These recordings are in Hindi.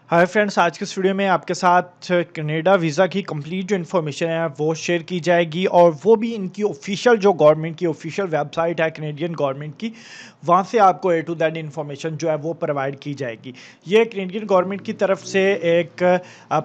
हाय फ्रेंड्स, आज के इस वीडियो में आपके साथ कनाडा वीज़ा की कंप्लीट जो इन्फॉर्मेशन है वो शेयर की जाएगी और वो भी इनकी ऑफिशियल जो गवर्नमेंट की ऑफिशियल वेबसाइट है कनेडियन गवर्नमेंट की, वहाँ से आपको ए टू दैट इन्फॉर्मेशन जो है वो प्रोवाइड की जाएगी। ये कनेडियन गवर्नमेंट की तरफ से एक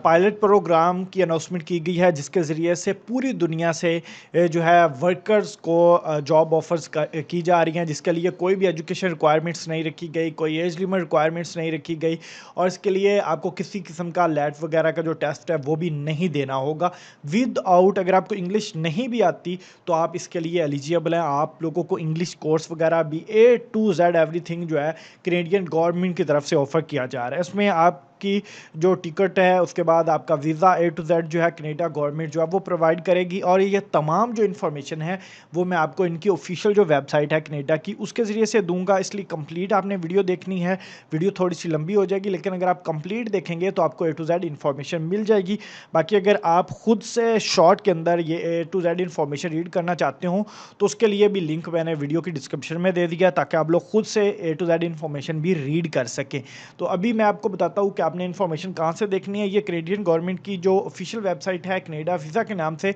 पायलट प्रोग्राम की अनाउंसमेंट की गई है जिसके ज़रिए से पूरी दुनिया से जो है वर्कर्स को जॉब ऑफर्स की जा रही हैं, जिसके लिए कोई भी एजुकेशन रिक्वायरमेंट्स नहीं रखी गई, कोई एज लिमिट रिक्वायरमेंट्स नहीं रखी गई और इसके लिए आपको किसी किस्म का लैट वगैरह का जो टेस्ट है वो भी नहीं देना होगा। विद आउट अगर आपको इंग्लिश नहीं भी आती तो आप इसके लिए एलिजिबल हैं। आप लोगों को इंग्लिश कोर्स वगैरह भी ए टू जेड एवरीथिंग जो है कनेडियन गवर्नमेंट की तरफ से ऑफर किया जा रहा है। इसमें आपकी जो टिकट है, उसके बाद आपका वीज़ा ए टू जेड जो है कनेडा गवर्नमेंट जो है वो प्रोवाइड करेगी और ये तमाम जो इन्फॉर्मेशन है वो मैं आपको इनकी ऑफिशियल जो वेबसाइट है कनेडा की उसके ज़रिए से दूंगा। इसलिए कंप्लीट आपने वीडियो देखनी है। वीडियो थोड़ी सी लंबी हो जाएगी लेकिन अगर आप कंप्लीट देखेंगे तो आपको ए टू जेड इन्फॉर्मेशन मिल जाएगी। बाकी अगर आप खुद से शॉर्ट के अंदर ये ए टू जेड इन्फॉर्मेशन रीड करना चाहते हो तो उसके लिए भी लिंक मैंने वीडियो की डिस्क्रिप्शन में दे दिया ताकि आप लोग खुद से ए टू जेड इन्फॉर्मेशन भी रीड कर सकें। तो अभी मैं आपको बताता हूँ कि आपने इन्फॉर्मेशन कहाँ से देखनी है। ये कनेडियन गवर्नमेंट की जो ऑफिशियल वेबसाइट है कनेडा वीज़ा के नाम से,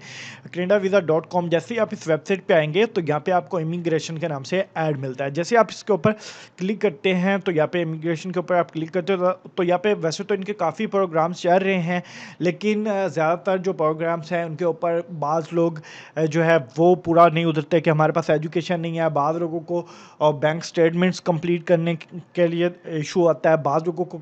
canadaVisa.com। जैसे ही आप इस वेबसाइट पे आएंगे तो यहाँ पे आपको इमिग्रेशन के नाम से ऐड मिलता है। जैसे आप इसके ऊपर क्लिक करते हैं तो यहाँ पे इमिग्रेशन के ऊपर आप क्लिक करते हो तो यहाँ पे वैसे तो इनके काफ़ी प्रोग्राम्स चल रहे हैं लेकिन ज़्यादातर जो प्रोग्राम्स हैं उनके ऊपर बाज़ लोग जो है वो पूरा नहीं उतरते कि हमारे पास एजुकेशन नहीं है। बाज़ लोगों को बैंक स्टेटमेंट्स कंप्लीट करने के लिए इशू आता है, बाज़ लोगों को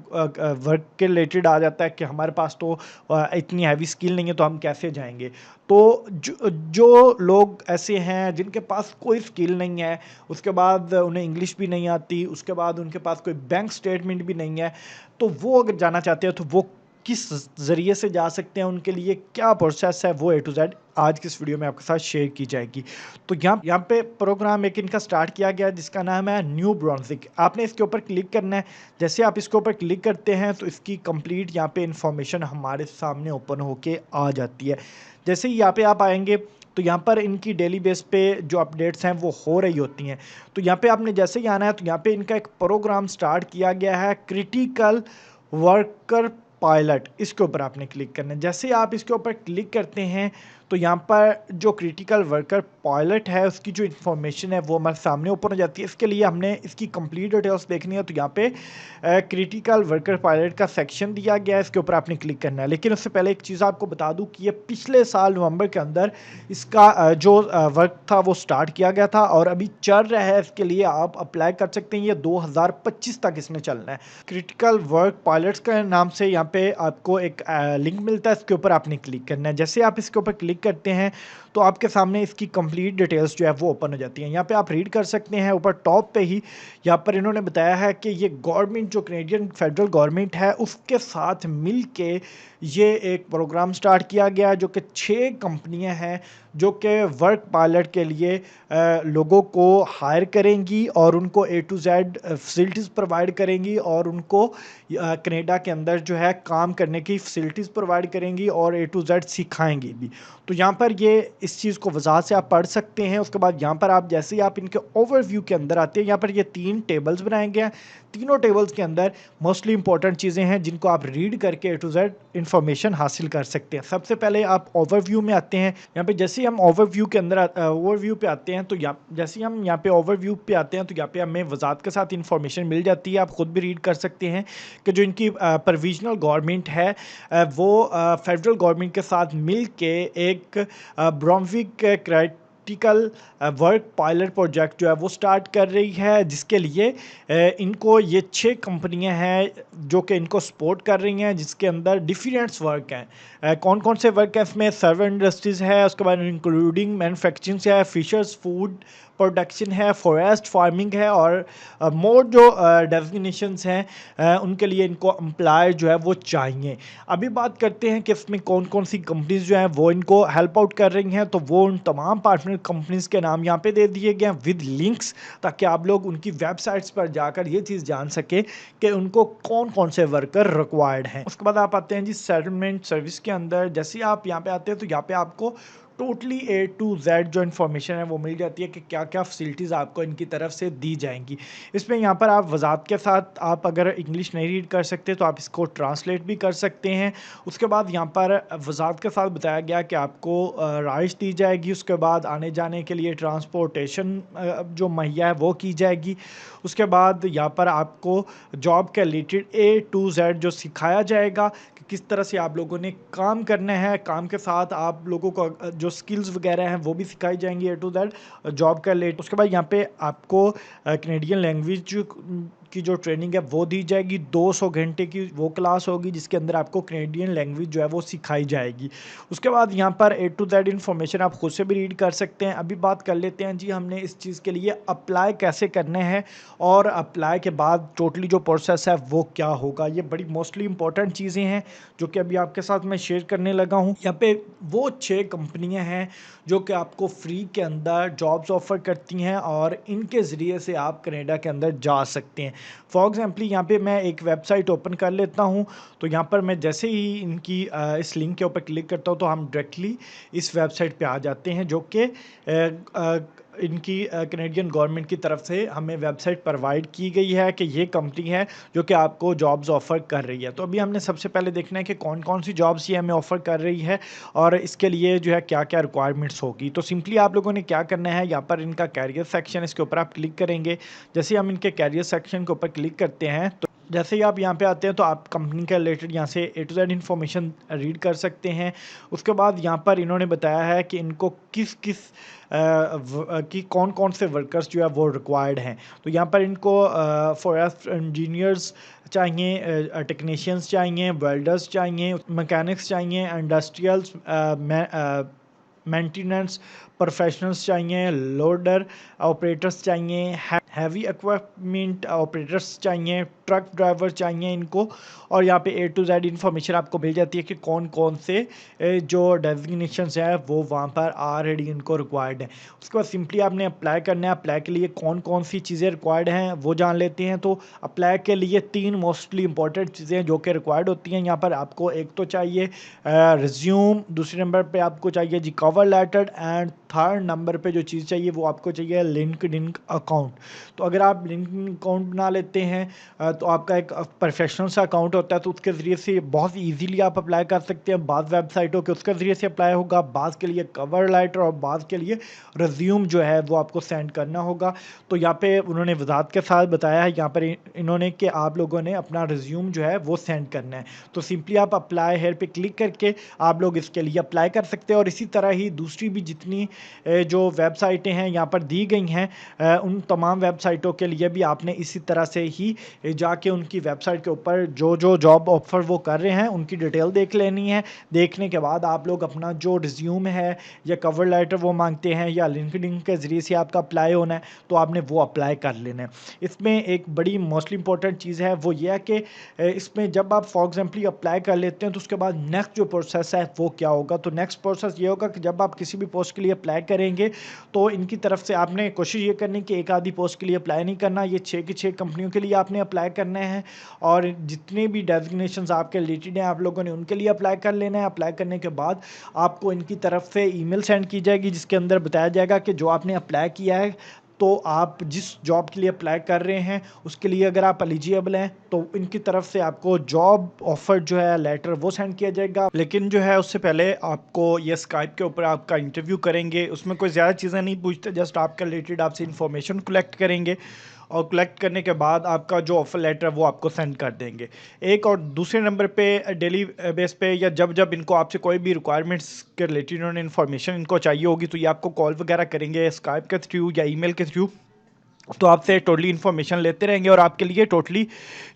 वर्क के रिलेटेड आ जाता है कि हमारे पास तो इतनी हैवी स्किल नहीं है तो हम कैसे जाएंगे। तो जो लोग ऐसे हैं जिनके पास कोई स्किल नहीं है, उसके बाद उन्हें इंग्लिश भी नहीं आती, उसके बाद उनके पास कोई बैंक स्टेटमेंट भी नहीं है, तो वो अगर जाना चाहते हैं तो वो किस ज़रिए से जा सकते हैं, उनके लिए क्या प्रोसेस है, वो ए टू जेड आज की इस वीडियो में आपके साथ शेयर की जाएगी। तो यहाँ पे प्रोग्राम एक इनका स्टार्ट किया गया जिसका नाम है न्यू ब्रांजिक। आपने इसके ऊपर क्लिक करना है। जैसे आप इसके ऊपर क्लिक करते हैं तो इसकी कंप्लीट यहाँ पे इंफॉर्मेशन हमारे सामने ओपन होके आ जाती है। जैसे ही यहाँ पे आप आएंगे तो यहाँ पर इनकी डेली बेस पे जो अपडेट्स हैं वो हो रही होती हैं। तो यहाँ पे आपने जैसे ही आना है तो यहाँ पे इनका एक प्रोग्राम स्टार्ट किया गया है क्रिटिकल वर्कर पायलट। इसके ऊपर आपने क्लिक करना है। जैसे आप इसके ऊपर क्लिक करते हैं तो यहाँ पर जो क्रिटिकल वर्कर पायलट है उसकी जो इन्फॉर्मेशन है वो हमारे सामने ओपन हो जाती है। इसके लिए हमने इसकी कंप्लीट डिटेल्स देखनी है तो यहाँ पे क्रिटिकल वर्कर पायलट का सेक्शन दिया गया है, इसके ऊपर आपने क्लिक करना है। लेकिन उससे पहले एक चीज़ आपको बता दूं कि ये पिछले साल नवंबर के अंदर इसका जो वर्क था वो स्टार्ट किया गया था और अभी चल रहा है। इसके लिए आप अप्लाई कर सकते हैं। ये 2025 तक इसमें चलना है। क्रिटिकल वर्क पायलट्स के नाम से यहाँ पे आपको एक लिंक मिलता है, इसके ऊपर आपने क्लिक करना है। जैसे आप इसके ऊपर क्लिक करते हैं तो आपके सामने इसकी कंप्लीट डिटेल्स जो है वो ओपन हो जाती हैं। यहाँ पे आप रीड कर सकते हैं। ऊपर टॉप पे ही यहाँ पर इन्होंने बताया है कि ये गवर्नमेंट जो कनेडियन फेडरल गवर्नमेंट है उसके साथ मिल के ये एक प्रोग्राम स्टार्ट किया गया है जो कि 6 कंपनियां हैं जो कि वर्क पायलट के लिए लोगों को हायर करेंगी और उनको ए टू जेड फैसिलिटीज़ प्रोवाइड करेंगी और उनको कनाडा के अंदर जो है काम करने की फैसिलिटीज़ प्रोवाइड करेंगी और ए टू जेड सिखाएंगी भी। तो यहाँ पर ये इस चीज़ को वजाहत से आप पढ़ सकते हैं। उसके बाद यहाँ पर आप जैसे ही आप इनके ओवरव्यू के अंदर आते हैं, यहाँ पर ये 3 टेबल्स बनाए गए हैं। तीनों टेबल्स के अंदर मोस्टली इंपॉर्टेंट चीज़ें हैं जिनको आप रीड करके ए टू जेड इन्फॉर्मेशन हासिल कर सकते हैं। सबसे पहले आप ओवरव्यू में आते हैं। यहाँ पे जैसे ही हम ओवरव्यू के अंदर ओवरव्यू पे आते हैं तो जैसे ही हम यहाँ पे ओवरव्यू पे आते हैं तो यहाँ पे हमें वजाहत के साथ इन्फॉर्मेशन मिल जाती है। आप खुद भी रीड कर सकते हैं कि जो इनकी प्रोविजनल गवर्नमेंट है वो फेडरल गवर्नमेंट के साथ मिल के एक ब्रॉम्विक क्राइटिकल वर्क पायलट प्रोजेक्ट जो है वो स्टार्ट कर रही है, जिसके लिए इनको ये 6 कंपनियां हैं जो कि इनको सपोर्ट कर रही हैं, जिसके अंदर डिफरेंट्स वर्क हैं। कौन कौन से वर्क हैं इसमें? सर्वर इंडस्ट्रीज़ है, उसके बाद इंक्लूडिंग मैन्युफैक्चरिंग है, फिशर्स फूड प्रोडक्शन है, फॉरेस्ट फार्मिंग है और मोर जो डेजिग्नेशंस हैं उनके लिए इनको एम्प्लॉय जो है वो चाहिए। अभी बात करते हैं कि इसमें कौन कौन सी कंपनीज जो हैं वो इनको हेल्प आउट कर रही हैं। तो वो उन तमाम पार्टनर कंपनीज के नाम यहाँ पे दे दिए गए हैं विद लिंक्स, ताकि आप लोग उनकी वेबसाइट्स पर जाकर ये चीज़ जान सके कि उनको कौन कौन से वर्कर रिक्वायर्ड हैं। उसके बाद आप आते हैं जी सेटलमेंट सर्विस के अंदर। जैसे आप यहाँ पे आते हैं तो यहाँ पे आपको टोटली ए टू जेड जो इन्फॉर्मेशन है वो मिल जाती है कि क्या क्या फैसिलिटीज़ आपको इनकी तरफ से दी जाएंगी। इसमें यहाँ पर आप वजाहत के साथ, आप अगर इंग्लिश नहीं रीड कर सकते तो आप इसको ट्रांसलेट भी कर सकते हैं। उसके बाद यहाँ पर वजाहत के साथ बताया गया कि आपको राइट्स दी जाएगी, उसके बाद आने जाने के लिए ट्रांसपोर्टेशन जो मुहैया है वो की जाएगी। उसके बाद यहाँ पर आपको जॉब के रिलेटेड ए टू जेड जो सिखाया जाएगा कि किस तरह से आप लोगों ने काम करना है, काम के साथ आप लोगों को जो स्किल्स वगैरह हैं वो भी सिखाई जाएंगी ए टू जेड जॉब का रिलेटेड। उसके बाद यहाँ पे आपको कैनेडियन लैंग्वेज की जो ट्रेनिंग है वो दी जाएगी। 200 घंटे की वो क्लास होगी जिसके अंदर आपको कैनेडियन लैंग्वेज जो है वो सिखाई जाएगी। उसके बाद यहाँ पर ए टू जेड इन्फॉर्मेशन आप खुद से भी रीड कर सकते हैं। अभी बात कर लेते हैं जी हमने इस चीज़ के लिए अप्लाई कैसे करने हैं और अप्लाई के बाद टोटली जो प्रोसेस है वो क्या होगा। ये बड़ी मोस्टली इंपॉर्टेंट चीज़ें हैं जो कि अभी आपके साथ मैं शेयर करने लगा हूँ। यहाँ पे वो 6 कंपनियाँ हैं जो कि आपको फ्री के अंदर जॉब्स ऑफ़र करती हैं और इनके ज़रिए से आप कनाडा के अंदर जा सकते हैं। फॉर एग्जाम्पल यहाँ पे मैं एक वेबसाइट ओपन कर लेता हूँ, तो यहाँ पर मैं जैसे ही इनकी इस लिंक के ऊपर क्लिक करता हूँ तो हम डायरेक्टली इस वेबसाइट पे आ जाते हैं जो कि इनकी कैनेडियन गवर्नमेंट की तरफ से हमें वेबसाइट प्रोवाइड की गई है कि ये कंपनी है जो कि आपको जॉब्स ऑफ़र कर रही है। तो अभी हमने सबसे पहले देखना है कि कौन कौन सी जॉब्स ये हमें ऑफ़र कर रही है और इसके लिए जो है क्या क्या रिक्वायरमेंट्स होगी। तो सिंपली आप लोगों ने क्या करना है, यहाँ पर इनका कैरियर सेक्शन, इसके ऊपर आप क्लिक करेंगे। जैसे हम इनके कैरियर सेक्शन के ऊपर क्लिक करते हैं तो जैसे ही आप यहाँ पे आते हैं तो आप कंपनी के रिलेटेड यहाँ से ए टू जेड इन्फॉर्मेशन रीड कर सकते हैं। उसके बाद यहाँ पर इन्होंने बताया है कि इनको किस किस कि कौन कौन से वर्कर्स जो है वो रिक्वायर्ड हैं। तो यहाँ पर इनको फॉरेस्ट इंजीनियर्स चाहिए, टेक्नीशियंस चाहिए, वेल्डर्स चाहिए, मैकेनिक्स चाहिए, इंडस्ट्रियल्स मेंटेनेंस प्रोफेशनल्स चाहिए, लोडर ऑपरेटर्स चाहिए, हैवी इक्विपमेंट ऑपरेटर्स चाहिए, ट्रक ड्राइवर चाहिए इनको। और यहाँ पे ए टू जेड इन्फॉर्मेशन आपको मिल जाती है कि कौन कौन से जो डेजिग्नेशंस हैं वो वहाँ पर ऑलरेडी इनको रिक्वायर्ड हैं। उसके बाद सिंपली आपने अप्लाई करना है। अप्लाई के लिए कौन कौन सी चीज़ें रिक्वायर्ड हैं वो जान लेते हैं। तो अप्लाई के लिए 3 मोस्टली इंपॉर्टेंट चीज़ें जो कि रिक्वायर्ड होती हैं यहाँ पर आपको। एक तो चाहिए रिज्यूम, दूसरे नंबर पे आपको चाहिए जी cover letter, and third number पे जो चीज़ चाहिए वो आपको चाहिए लिंक्डइन अकाउंट। तो अगर आप लिंक्डइन अकाउंट बना लेते हैं तो आपका एक प्रोफेशनल सा अकाउंट होता है, तो उसके ज़रिए से बहुत इजीली आप अप्लाई कर सकते हैं। बाद वेबसाइटों के उसके ज़रिए से अप्लाई होगा, बाद के लिए कवर लेटर और बाद के लिए रिज्यूम जो है वो आपको सेंड करना होगा। तो यहाँ पे उन्होंने वजाहत के साथ बताया है यहाँ पर इन्होंने कि आप लोगों ने अपना रिज्यूम जो है वो सेंड करना है। तो सिंपली आप अप्लाई हेयर पे क्लिक करके आप लोग इसके लिए अप्लाई कर सकते हैं। और इसी तरह ही दूसरी भी जितनी जो वेबसाइटें हैं यहाँ पर दी गई हैं उन तमाम वेबसाइटों के लिए भी आपने इसी तरह से ही जाके उनकी वेबसाइट के ऊपर जो जो जॉब ऑफ़र वो कर रहे हैं उनकी डिटेल देख लेनी है। देखने के बाद आप लोग अपना जो रिज्यूम है या कवर लेटर वो मांगते हैं या लिंक्डइन के ज़रिए से आपका अप्लाई होना है तो आपने वो अप्लाई कर लेना है। इसमें एक बड़ी मोस्टली इंपॉर्टेंट चीज़ है वो ये है कि इसमें जब आप फॉर एग्जाम्पल अप्लाई कर लेते हैं तो उसके बाद नेक्स्ट जो प्रोसेस है वो क्या होगा। तो नेक्स्ट प्रोसेस ये होगा कि जब आप किसी भी पोस्ट के लिए अप्लाई करेंगे तो इनकी तरफ से आपने कोशिश ये करनी कि एक आधी पोस्ट के लिए अप्लाई नहीं करना, ये 6 की 6 कंपनियों के लिए आपने अप्लाई करना है। और जितने भी डेजिग्नेशंस आपके रिलेटेड हैं आप लोगों ने उनके लिए अप्लाई कर लेना है। अप्लाई करने के बाद आपको इनकी तरफ से ईमेल सेंड की जाएगी जिसके अंदर बताया जाएगा कि जो आपने अप्लाई किया है तो आप जिस जॉब के लिए अप्लाई कर रहे हैं उसके लिए अगर आप एलिजिबल हैं तो इनकी तरफ से आपको जॉब ऑफर जो है लेटर वो सेंड किया जाएगा। लेकिन जो है उससे पहले आपको ये स्काइप के ऊपर आपका इंटरव्यू करेंगे। उसमें कोई ज़्यादा चीज़ें नहीं पूछते, जस्ट आपका रिलेटेड आपसे इन्फॉर्मेशन कलेक्ट करेंगे और कलेक्ट करने के बाद आपका जो ऑफर लेटर है वो आपको सेंड कर देंगे। एक और दूसरे नंबर पे डेली बेस पे या जब जब इनको आपसे कोई भी रिक्वायरमेंट्स के रिलेटेड उन्होंने इन्फॉर्मेशन इनको चाहिए होगी तो ये आपको कॉल वगैरह करेंगे स्काइप के थ्रू या ईमेल के थ्रू। तो आपसे टोटली इन्फॉर्मेशन लेते रहेंगे और आपके लिए टोटली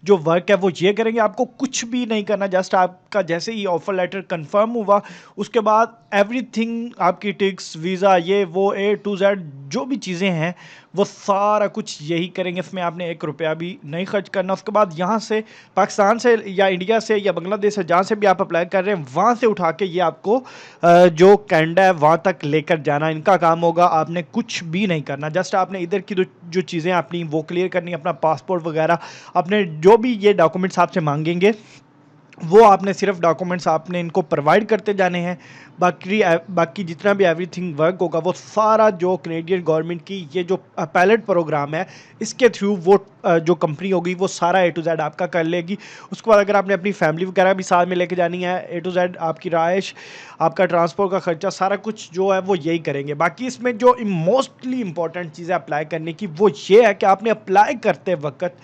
जो वर्क है वो ये करेंगे। आपको कुछ भी नहीं करना, जस्ट आपका जैसे ही ऑफर लेटर कंफर्म हुआ उसके बाद एवरीथिंग आपकी टिक्स वीज़ा ये वो ए टू जेड जो भी चीज़ें हैं वो सारा कुछ यही करेंगे। इसमें आपने 1 रुपया भी नहीं खर्च करना। उसके बाद यहाँ से पाकिस्तान से या इंडिया से या बांग्लादेश से जहाँ से भी आप अप्लाई कर रहे हैं वहाँ से उठा के ये आपको जो कैनेडा है वहाँ तक लेकर जाना इनका काम होगा। आपने कुछ भी नहीं करना, जस्ट आपने इधर की जो चीज़ें अपनी वो क्लियर करनी, अपना पासपोर्ट वगैरह, अपने जो भी ये डॉक्यूमेंट्स आपसे मांगेंगे वो आपने सिर्फ डॉक्यूमेंट्स आपने इनको प्रोवाइड करते जाने हैं। बाकी जितना भी एवरीथिंग वर्क होगा वो सारा जो कनेडियन गवर्नमेंट की ये जो पायलट प्रोग्राम है इसके थ्रू वो जो कंपनी होगी वो सारा A to Z आपका कर लेगी। उसके बाद अगर आपने अपनी फैमिली वगैरह भी साथ में लेके जानी है, A to Z आपकी रहाइश, आपका ट्रांसपोर्ट का खर्चा, सारा कुछ जो है वो यही करेंगे। बाकी इसमें जो मोस्टली इंपॉर्टेंट चीज़ें अप्लाई करने की वो ये है कि आपने अप्लाई करते वक्त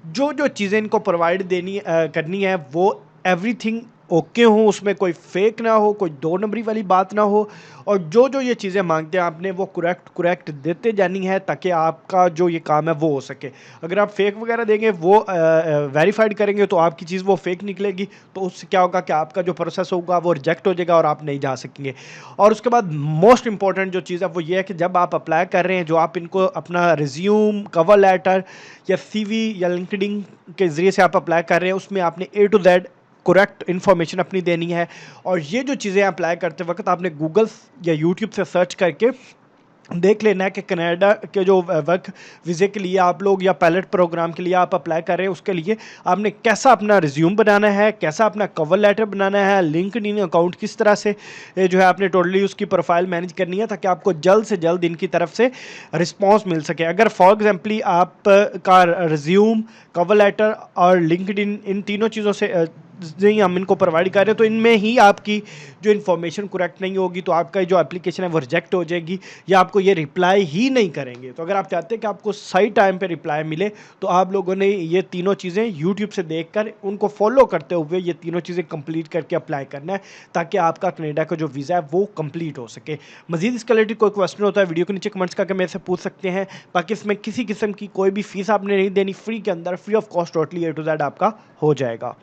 जो जो चीज़ें इनको प्रोवाइड करनी है वो एवरीथिंग ओके हो, उसमें कोई फेक ना हो, कोई दो नंबरी वाली बात ना हो, और जो जो ये चीज़ें मांगते हैं आपने वो करेक्ट देते जानी है ताकि आपका जो ये काम है वो हो सके। अगर आप फेक वगैरह देंगे, वो वेरीफाइड करेंगे तो आपकी चीज़ वो फेक निकलेगी, तो उससे क्या होगा कि आपका जो प्रोसेस होगा वो रिजेक्ट हो जाएगा और आप नहीं जा सकेंगे। और उसके बाद मोस्ट इंपॉर्टेंट जो चीज़ है वो ये है कि जब आप अप्लाई कर रहे हैं, जो आप इनको अपना रिज्यूम, कवर लेटर या CV या लिंक्डइन के ज़रिए से आप अप्लाई कर रहे हैं, उसमें आपने A to Z correct information अपनी देनी है। और ये जो चीज़ें अप्लाई करते वक्त आपने गूगल या यूट्यूब से सर्च करके देख लेना है कि कनाडा के जो वर्क वीज़े के लिए आप लोग या पायलट प्रोग्राम के लिए आप अप्लाई कर रहे हैं, उसके लिए आपने कैसा अपना रिज्यूम बनाना है, कैसा अपना कवर लेटर बनाना है, लिंक्डइन अकाउंट किस तरह से जो है आपने टोटली उसकी प्रोफाइल मैनेज करनी है ताकि आपको जल्द से जल्द इनकी तरफ से रिस्पॉन्स मिल सके। अगर फॉर एग्जाम्पली आप का रिज्यूम, कवर लेटर और लिंक्डइन इन तीनों चीज़ों से नहीं हम इनको प्रोवाइड कर रहे हैं तो इनमें ही आपकी जो इन्फॉर्मेशन करेक्ट नहीं होगी तो आपका जो एप्लीकेशन है वो रिजेक्ट हो जाएगी या आपको ये रिप्लाई ही नहीं करेंगे। तो अगर आप चाहते हैं कि आपको सही टाइम पे रिप्लाई मिले तो आप लोगों ने ये तीनों चीज़ें यूट्यूब से देखकर उनको फॉलो करते हुए ये तीनों चीज़ें कंप्लीट करके अप्लाई करना है ताकि आपका कनाडा का जो वीज़ा है वो कंप्लीट हो सके। मजीद इसके रिलेटेड कोई क्वेश्चन होता है वीडियो के नीचे कमेंट्स करके मेरे से पूछ सकते हैं। बाकी इसमें किसी किस्म की कोई भी फीस आपने नहीं देनी, फ्री के अंदर, free of cost totally A to Z आपका हो जाएगा।